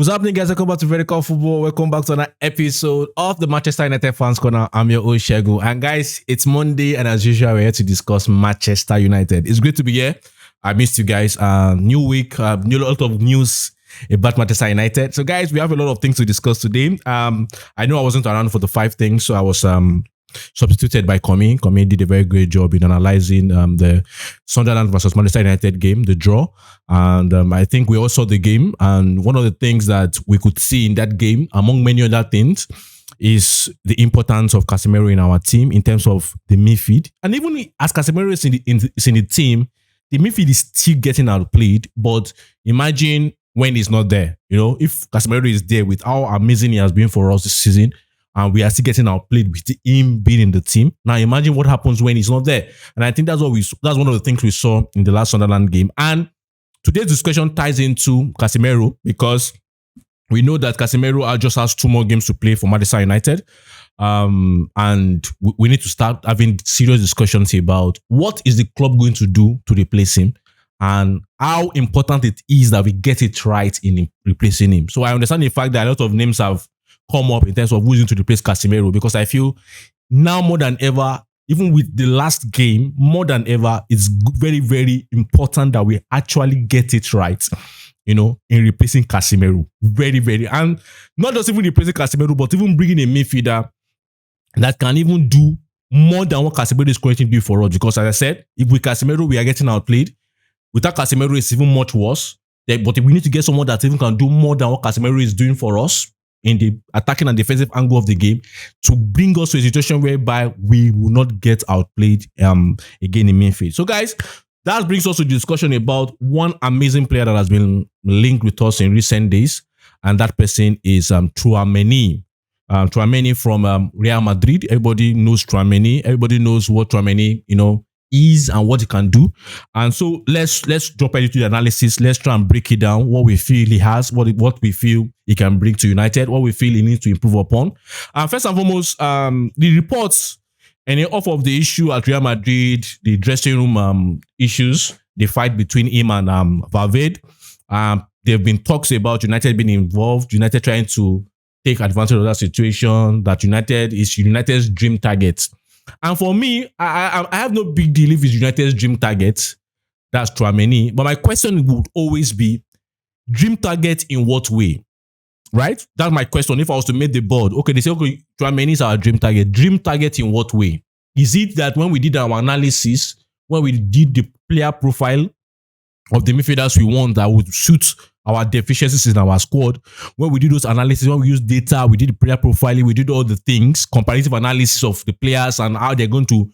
What's happening, guys? Welcome back to Vertical Football. Welcome back to another episode of the Manchester United Fans Corner. I'm your host, Shegu. And guys, it's Monday, and as usual, we're here to discuss Manchester United. It's great to be here. I missed you guys. New week, new lot of news about Manchester United. So, guys, we have a lot of things to discuss today. I know I wasn't around for the 5 things, so I was substituted by Komi. Komi did a very great job in analyzing the Sunderland versus Manchester United game, the draw. And I think we all saw the game. And one of the things that we could see in that game, among many other things, is the importance of Casemiro in our team in terms of the midfield. And even as Casemiro is in the team, the midfield is still getting outplayed. But imagine when he's not there. You know, if Casemiro is there with how amazing he has been for us this season, and we are still getting outplayed with him being in the team. Now imagine what happens when he's not there. And I think that's one of the things we saw in the last Sunderland game. And today's discussion ties into Casemiro because we know that Casemiro just has 2 more games to play for Manchester United. And we need to start having serious discussions about what is the club going to do to replace him and how important it is that we get it right in replacing him. So I understand the fact that a lot of names have come up in terms of who's going to replace Casemiro, because I feel now more than ever, even with the last game, more than ever, it's very, very important that we actually get it right, you know, in replacing Casemiro. Very, very. And not just even replacing Casemiro, but even bringing a midfielder that can even do more than what Casemiro is currently doing for us. Because as I said, if with Casemiro, we are getting outplayed. Without Casemiro, it's even much worse. But we need to get someone that even can do more than what Casemiro is doing for us in the attacking and defensive angle of the game to bring us to a situation whereby we will not get outplayed again in midfield. So guys, that brings us to the discussion about one amazing player that has been linked with us in recent days, and that person is Tchouameni. Tchouameni from Real Madrid. Everybody knows Tchouameni. Everybody knows what Tchouameni, is and what he can do. And so let's drop into the analysis. Let's try and break it down, what we feel he has, what we feel he can bring to United, what we feel he needs to improve upon. And first and foremost, the reports and off of the issue at Real Madrid, the dressing room issues, the fight between him and Valverde. There have been talks about United being involved, United trying to take advantage of that situation, that United is United's dream target. And for me, I have no big deal if it's United's dream target. That's Tchouameni. But my question would always be, dream target in what way? Right? That's my question. If I was to make the board, okay, they say, okay, Tchouameni is our dream target. Dream target in what way? Is it that when we did our analysis, when we did the player profile of the midfielders we want that would suit our deficiencies in our squad, when we did those analysis, when we use data, we did the player profiling, we did all the things, comparative analysis of the players and how they're going to,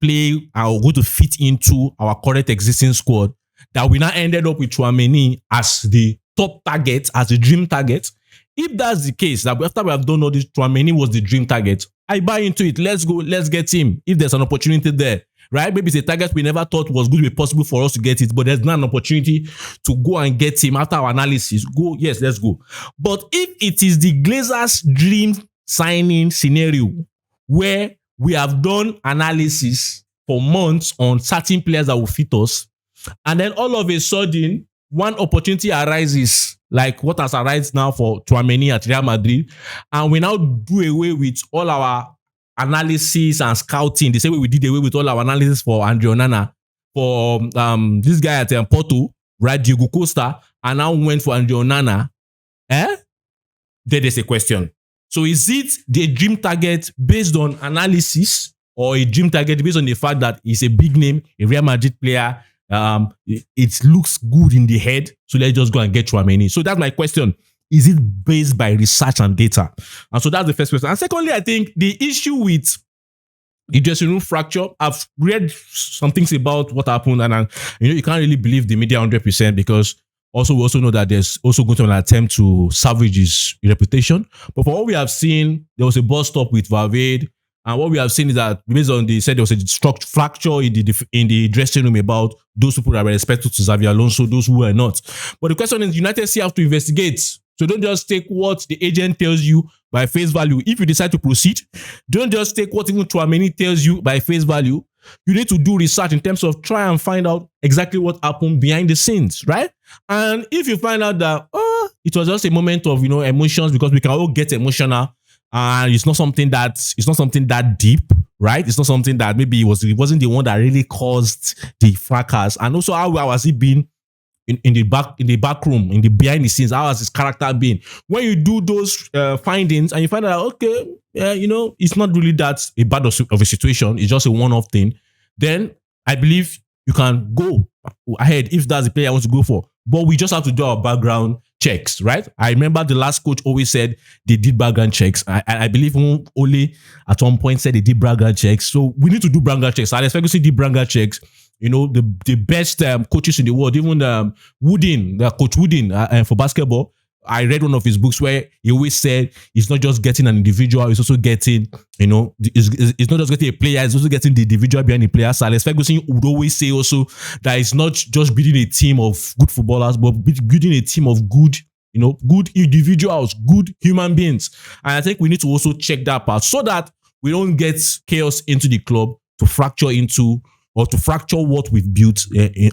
play or go to fit into our current existing squad, that we now ended up with Tchouameni as the top target, as the dream target. If that's the case, that after we have done all this, Tchouameni was the dream target, I buy into it. Let's go, let's get him. If there's an opportunity there, right? Maybe it's a target we never thought was going to be possible for us to get it, but there's not an opportunity to go and get him after our analysis. Go, yes, let's go. But if it is the Glazers' dream signing scenario where we have done analysis for months on certain players that will fit us, and then all of a sudden, one opportunity arises, like what has arisen now for Tchouameni at Real Madrid, and we now do away with all our analysis and scouting the same way we did away with all our analysis for Andre Onana, for this guy at Porto, right, Diego Costa, and now went for Andre Onana. There is a question. So is it the dream target based on analysis, or a dream target based on the fact that he's a big name, a Real Madrid player? It looks good in the head, so let's just go and get Tchouameni. So that's my question. Is it based by research and data? And so that's the first question. And secondly, I think the issue with the dressing room fracture, I've read some things about what happened, and you can't really believe the media 100% because we also know that there's also going to be an attempt to salvage his reputation. But for what we have seen, there was a bust up with Valverde, and what we have seen is that based on there was a structure fracture in the dressing room about those people that were respected to Xavi Alonso, those who were not. But the question is, United still have to investigate. So don't just take what the agent tells you by face value. If you decide to proceed, don't just take what even Tchouameni tells you by face value. You need to do research in terms of try and find out exactly what happened behind the scenes, right? And if you find out that, it was just a moment of, emotions, because we can all get emotional, and it's not something that deep, right? It's not something that maybe it wasn't the one that really caused the fracas. And also, how has he been in the back room, in the behind the scenes? How has his character been? When you do those findings and you find out, okay, it's not really that a bad of a situation, it's just a one-off thing, then I believe you can go ahead if that's the player I want to go for. But we just have to do our background checks, right? I remember the last coach always said they did background checks. I believe Ole at one point said they did background checks. So we need to do background checks. Alex Ferguson did background checks. The best coaches in the world, even Coach Wooden for basketball. I read one of his books where he always said he's not just getting an individual, he's also getting, it's not just getting a player, he's also getting the individual behind the player. So Alex Ferguson would always say also that it's not just building a team of good footballers, but building a team of good individuals, good human beings. And I think we need to also check that part so that we don't get chaos into the club to fracture what we've built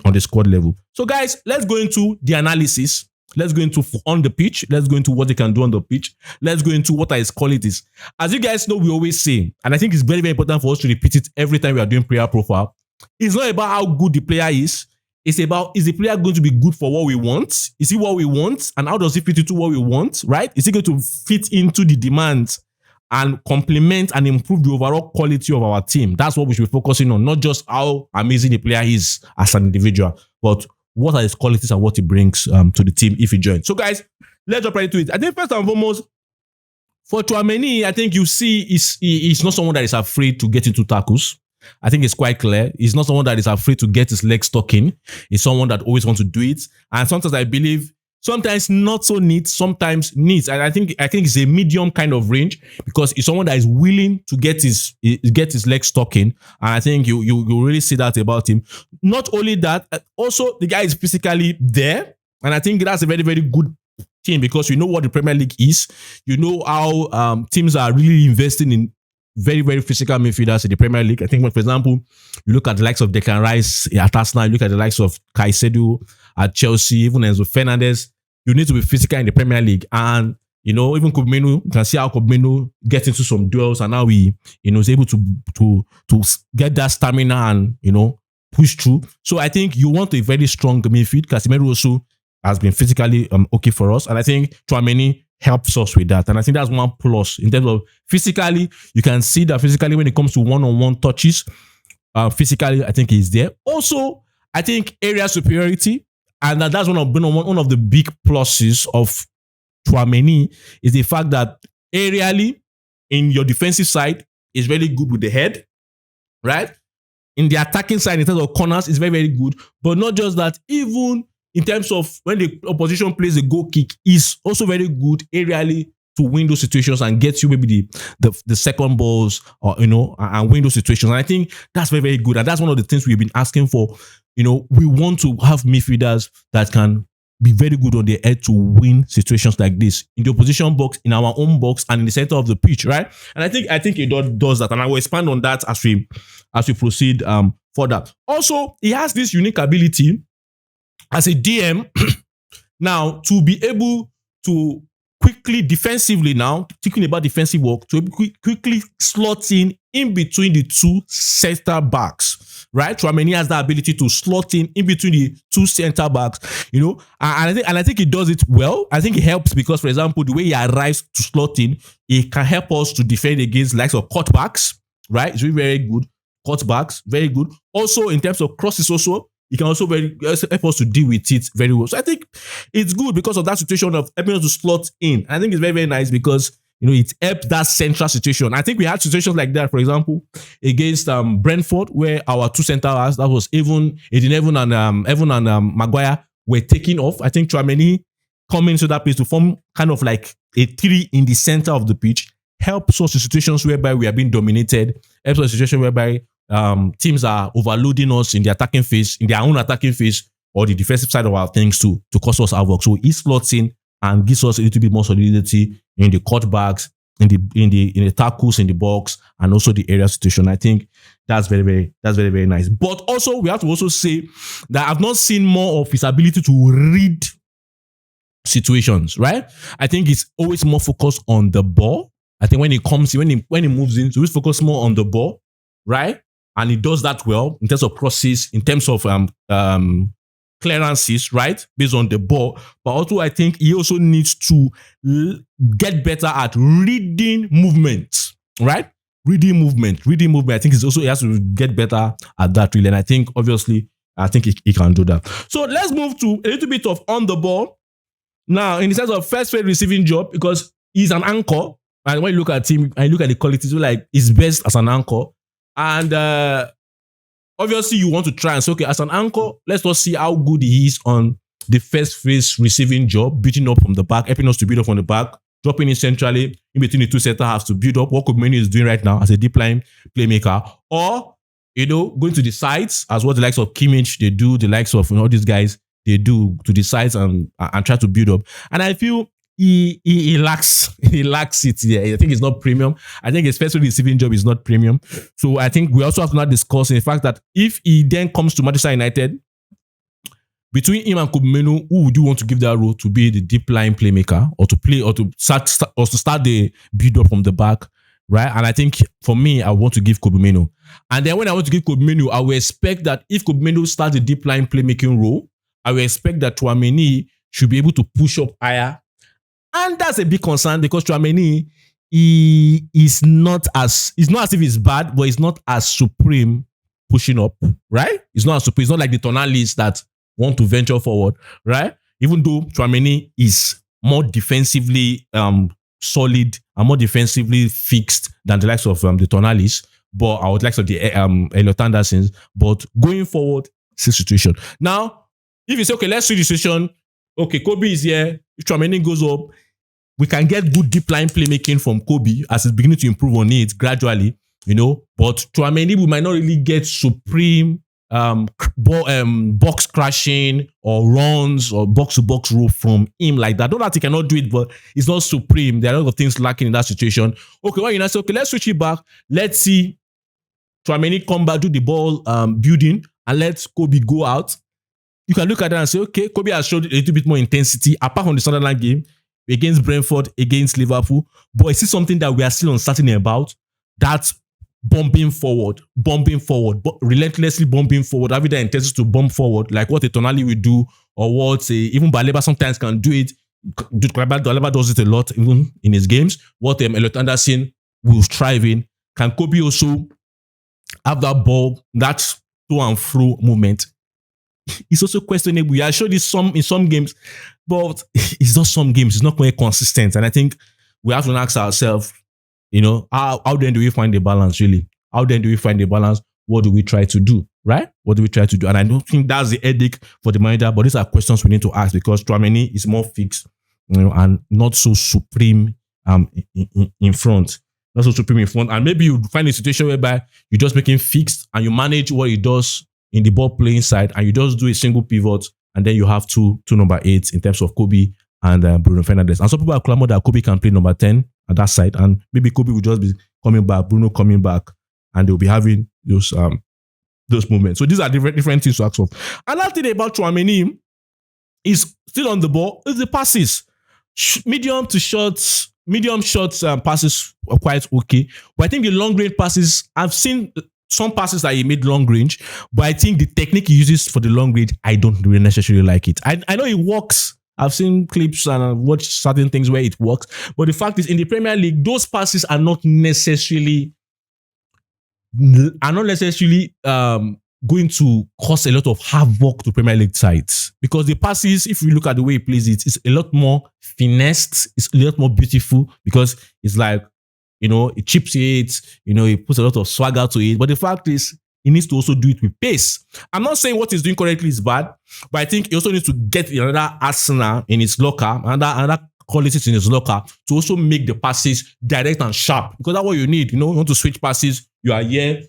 on the squad level. So guys, let's go into the analysis. Let's go into on the pitch. Let's go into what they can do on the pitch. Let's go into what are his qualities. As you guys know, we always say, and I think it's very, very important for us to repeat it every time we are doing player profile. It's not about how good the player is. It's about, is the player going to be good for what we want? Is he what we want? And how does he fit into what we want, right? Is he going to fit into the demands and complement and improve the overall quality of our team? That's what we should be focusing on, not just how amazing the player is as an individual, but what are his qualities and what he brings to the team if he joins. So guys, let's jump right into it. I think first and foremost, for Tchouameni, I think you see he's not someone that is afraid to get into tackles. I think it's quite clear. He's not someone that is afraid to get his legs stuck in. He's someone that always wants to do it. And sometimes I believe, sometimes not so neat, sometimes neat. And I think it's a medium kind of range, because he's someone that is willing to get his legs stuck in. And I think you really see that about him. Not only that, also the guy is physically there. And I think that's a very, very good thing, because you know what the Premier League is. You know how teams are really investing in very, very physical midfielders in the Premier League. I think, for example, you look at the likes of Declan Rice at Arsenal, you look at the likes of Caicedo at Chelsea, even Enzo Fernandez. You need to be physical in the Premier League. And, even Casemiro, you can see how Casemiro gets into some duels and how he, is able to get that stamina and, push through. So I think you want a very strong midfield. Casemiro also has been physically okay for us. And I think Tchouameni helps us with that. And I think that's one plus in terms of physically. You can see that physically when it comes to one-on-one touches, physically, I think he's there. Also, I think area superiority. And that's one of the big pluses of Tchouameni is the fact that aerially, in your defensive side, is very good with the head, right? In the attacking side, in terms of corners, is very, very good. But not just that, even in terms of when the opposition plays a goal kick, is also very good aerially to win those situations and get you maybe the second balls, or and win those situations. And I think that's very, very good. And that's one of the things we've been asking for. We want to have midfielders that can be very good on the head to win situations like this in the opposition box, in our own box, and in the center of the pitch, right? And I think he does that, and I will expand on that as we proceed further. Also, he has this unique ability as a DM now to be able to quickly defensively, now thinking about defensive work, to quickly slot in between the two center backs, right? Tchouameni has the ability to slot in between the two center backs, and I think he does it well. I think it helps because, for example, the way he arrives to slot in, it can help us to defend against likes of cutbacks, right? It's really very good. Cutbacks, very good. Also, in terms of crosses, also, it can also help us to deal with it very well. So I think it's good because of that situation of helping us to slot in. I think it's very, very nice because, it helped that central situation. I think we had situations like that, for example, against Brentford, where our two center backs, that was Evan and Maguire, were taking off. I think Tchouameni coming into that place to form kind of like a three in the center of the pitch helps us in situations whereby we are being dominated, helps us in situations whereby teams are overloading us in the attacking phase, in their own attacking phase, or the defensive side of our things to cause us havoc. So he slots in and gives us a little bit more solidity in the cutbacks, in the tackles in the box, and also the area situation. I think that's very, very nice. But also we have to also say that I've not seen more of his ability to read situations, right? I think it's always more focused on the ball. I think when he moves in, so he's focused more on the ball, right? And he does that well in terms of crosses, in terms of clearances, right? Based on the ball. But also, I think he also needs to get better at reading movement, right? Reading movement. I think he has to get better at that, really. And I think, obviously, he can do that. So let's move to a little bit of on the ball. Now, in the sense of first rate receiving job, because he's an anchor. And when you look at him, and you look at the qualities, so like he's best as an anchor. And obviously, you want to try and say, okay, as an anchor, let's just see how good he is on the first phase receiving job, building up from the back, helping us to build up from the back, dropping in centrally in between the two center halves to build up what Tchouameni is doing right now as a deep line playmaker, or going to the sides as what the likes of Kimmich they do, the likes of all these guys they do to the sides and try to build up. And I feel he lacks it there. I think it's not premium. I think his first receiving job is not premium. So I think we also have to not discuss the fact that if he then comes to Manchester United, between him and Tchouameni, who would you want to give that role to be the deep line playmaker or to start the build up from the back, right? And I think for me, I want to give Tchouameni. And then when I want to give Tchouameni, I will expect that if Tchouameni starts the deep line playmaking role, I will expect that Tchouameni should be able to push up higher. And that's a big concern because Tchouameni it's not as if it's bad, but it's not as supreme pushing up, right? It's not as supreme. It's not like the Tonali's that want to venture forward, right? Even though Tchouameni is more defensively solid and more defensively fixed than the likes of the Tonali's, but I would like of the Elliot Andersons. But going forward, it's a situation. Now, if you say, okay, let's see the situation. Okay, Kobe is here. If Tchouameni goes up, we can get good deep line playmaking from Kobe as it's beginning to improve on it gradually, But Tchouameni, we might not really get supreme box crashing or runs or box-to-box rule from him like that. Not that he cannot do it, but it's not supreme. There are a lot of things lacking in that situation. Okay, well, say, okay, let's switch it back. Let's see Tchouameni come back, do the ball building, and let Kobe go out. You can look at that and say, okay, Kobe has showed a little bit more intensity apart from the Sunderland game against Brentford, against Liverpool. But is it something that we are still uncertain about? That's bumping forward, relentlessly bumping forward, having the intensity to bump forward, like what a Tonali will do, or what even Baleba sometimes can do it. Baleba does it a lot, even in his games. What Elliot Anderson will strive in. Can Kobe also have that ball, that to and fro movement? It's also questionable. We are sure this in some games, but it's not some games. It's not quite consistent. And I think we have to ask ourselves, how then do we find the balance, really? How then do we find the balance? What do we try to do, right? What do we try to do? And I don't think that's the headache for the manager, but these are questions we need to ask because Tchouameni is more fixed, and not so supreme in front. Not so supreme in front. And maybe you find a situation whereby you just make him fixed and you manage what he does in the ball playing side, and you just do a single pivot, and then you have two number 8s in terms of Kobe and Bruno Fernandes. And some people are clamoring that Kobe can play number 10 at that side, and maybe Kobe will just be coming back, Bruno coming back, and they'll be having those movements. So these are different things to ask for. Another thing about Tchouameni is still on the ball is the passes. Medium shots passes are quite okay, but I think the long range passes, I've seen some passes that he made long range, but I think the technique he uses for the long range, I don't really necessarily like it. I know it works. I've seen clips and I've watched certain things where it works, but the fact is in the Premier League, those passes are not necessarily going to cause a lot of havoc to Premier League sides, because the passes, if you look at the way he plays it, it's a lot more finessed, it's a lot more beautiful, because it's like, he chips it, he puts a lot of swagger to it. But the fact is, he needs to also do it with pace. I'm not saying what he's doing correctly is bad, but I think he also needs to get another arsenal in his locker, another qualities in his locker to also make the passes direct and sharp. Because that's what you need. You want to switch passes. You are here.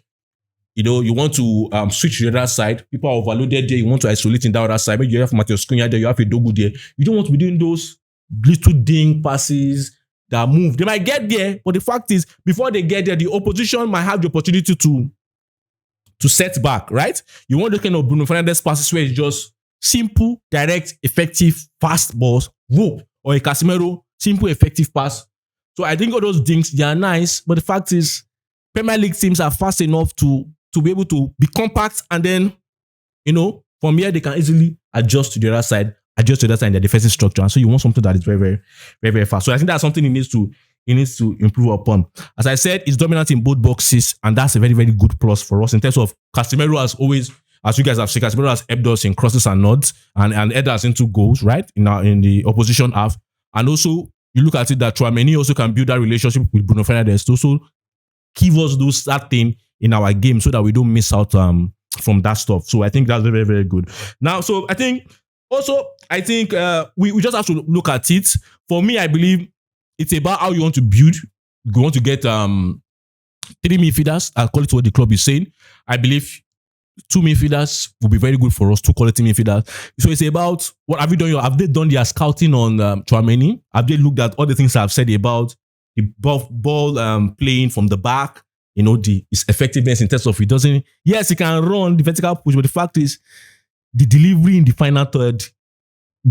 You want to switch to the other side. People are overloaded there. You want to isolate in the other side. Maybe you have Matheus Cunha there. You have a Dogu there. You don't want to be doing those little ding passes that move. They might get there, but the fact is, before they get there, the opposition might have the opportunity to set back, right? You want the kind of Bruno Fernandes passes where it's just simple, direct, effective, fast balls rope or a Casemiro, simple, effective pass. So I think all those things, they are nice, but the fact is, Premier League teams are fast enough to be able to be compact, and then, from here they can easily adjust to the other side in their defensive structure. And so you want something that is very, very, very, very fast. So I think that's something he needs to improve upon. As I said, he's dominant in both boxes, and that's a very, very good plus for us in terms of Casemiro has always, as you guys have seen, Casemiro has helped us in crosses and nods and headers into goals, right? In the opposition half. And also, you look at it that Tchouameni also can build that relationship with Bruno Fernandes to also give us that thing in our game so that we don't miss out from that stuff. So I think that's very, very, very good. Now, so I think we just have to look at it. For me, I believe it's about how you want to build. You want to get 3 midfielders. I'll call it what the club is saying. I believe 2 midfielders will be very good for us, 2 quality midfielders. So it's about, what have you done? Have they done their scouting on Tchouameni? Have they looked at all the things I've said about the ball playing from the back? His effectiveness in terms of he can run the vertical push, but the fact is, the delivery in the final third,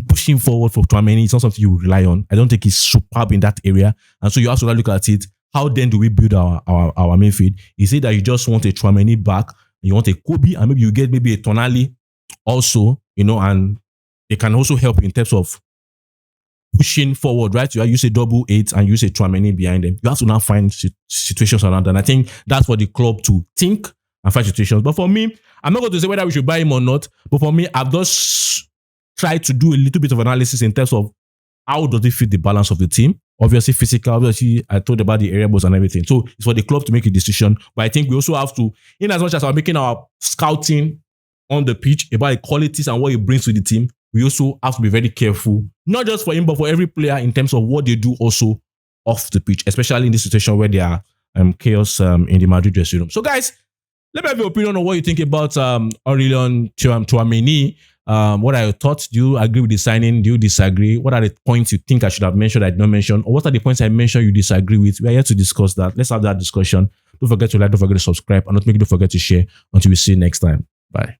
pushing forward for Tchouameni, is not something you rely on. I don't think he's superb in that area. And so you have to look at it. How then do we build our midfield? Is it that you just want a Tchouameni back, you want a Kobe, and maybe you get maybe a Tonali also, and it can also help in terms of pushing forward, right? You use a 8 and use a Tchouameni behind them. You have to now find situations around that. And I think that's for the club to think and find situations. But for me, I'm not going to say whether we should buy him or not. But for me, I've just tried to do a little bit of analysis in terms of how does it fit the balance of the team. Obviously, physical. Obviously, I told about the variables and everything. So it's for the club to make a decision. But I think we also have to, in as much as we're making our scouting on the pitch about the qualities and what he brings to the team, we also have to be very careful, not just for him, but for every player in terms of what they do also off the pitch, especially in this situation where there are chaos in the Madrid dressing room. So guys, let me have your opinion on what you think about Aurelien Tchouameni. What are your thoughts? Do you agree with the signing? Do you disagree? What are the points you think I should have mentioned I did not mention? Or what are the points I mentioned you disagree with? We are here to discuss that. Let's have that discussion. Don't forget to like, don't forget to subscribe, and don't forget to share. Until we see you next time. Bye.